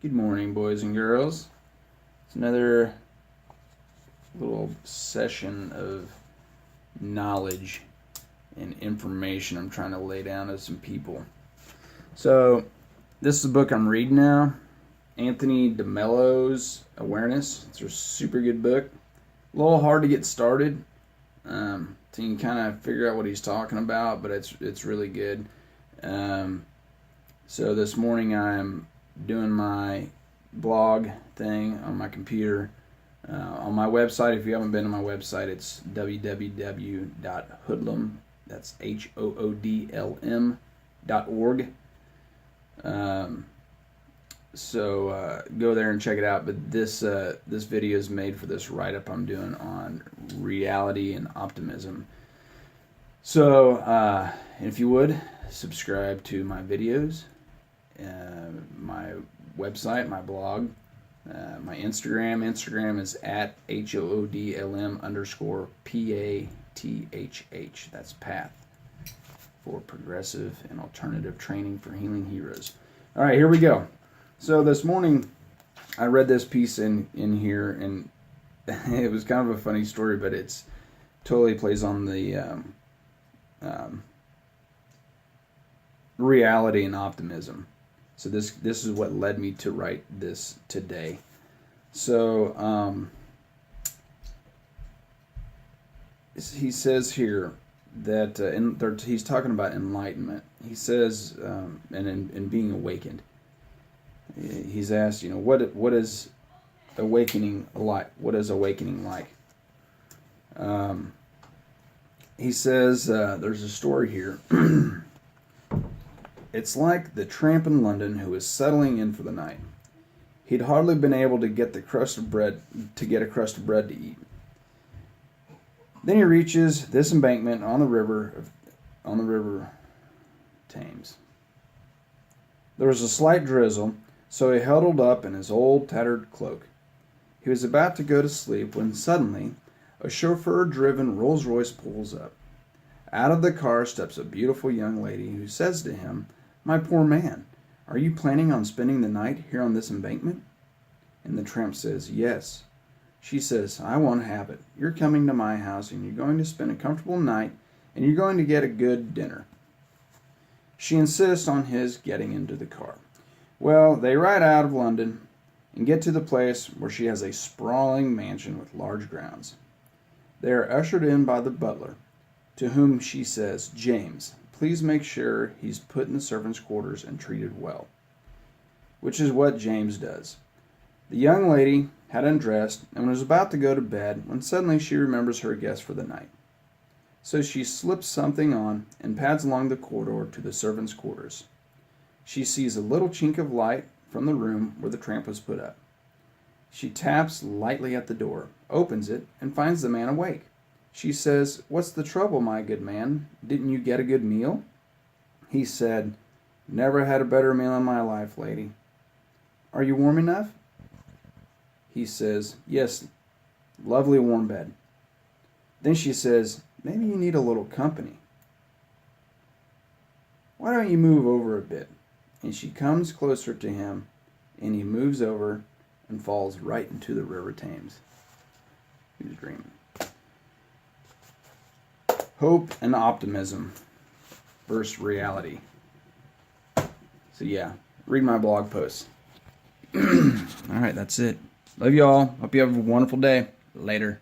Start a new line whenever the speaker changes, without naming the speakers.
Good morning, boys and girls. It's another little session of knowledge and information I'm trying to lay down to some people. So, this is a book I'm reading now. Anthony De Mello's Awareness. It's a super good book. A little hard to get started. So you can kind of figure out what he's talking about, but it's really good. So this morning I'm doing my blog thing on my computer. On my website, if you haven't been to my website, it's www.hoodlum, that's HOODLM.org. So go there and check it out. But this video is made for this write-up I'm doing on reality and optimism. So if you would, subscribe to my videos, my website, my blog, my Instagram. Instagram is at HOODLM_PATHH. That's PATH, for progressive and alternative training for healing heroes. All right, here we go. So this morning I read this piece in here, and it was kind of a funny story, but it's totally plays on the reality and optimism. So this is what led me to write this today. So he says here that he's talking about enlightenment. He says, and being awakened. He's asked, what is awakening like? What is awakening like? He says, there's a story here. It's like the tramp in London who is settling in for the night. He'd hardly been able to get a crust of bread to eat. Then he reaches this embankment on the river Thames. There was a slight drizzle, so he huddled up in his old tattered cloak. He was about to go to sleep when suddenly a chauffeur-driven Rolls-Royce pulls up. Out of the car steps a beautiful young lady who says to him, "My poor man, are you planning on spending the night here on this embankment?" And the tramp says, "Yes." She says, "I won't have it. You're coming to my house and you're going to spend a comfortable night and you're going to get a good dinner." She insists on his getting into the car. Well, they ride out of London and get to the place where she has a sprawling mansion with large grounds. They are ushered in by the butler, to whom she says, "James, please make sure he's put in the servants' quarters and treated well." Which is what James does. The young lady had undressed and was about to go to bed when suddenly she remembers her guest for the night. So she slips something on and pads along the corridor to the servants' quarters. She sees a little chink of light from the room where the tramp was put up. She taps lightly at the door, opens it, and finds the man awake. She says, "What's the trouble, my good man? Didn't you get a good meal?" He said, "Never had a better meal in my life, lady." "Are you warm enough?" He says, "Yes, lovely warm bed." Then she says, "Maybe you need a little company. Why don't you move over a bit?" And she comes closer to him, and he moves over and falls right into the river Thames. He was dreaming. Hope and optimism versus reality. So yeah, read my blog posts. All right, that's it. Love you all. Hope you have a wonderful day. Later.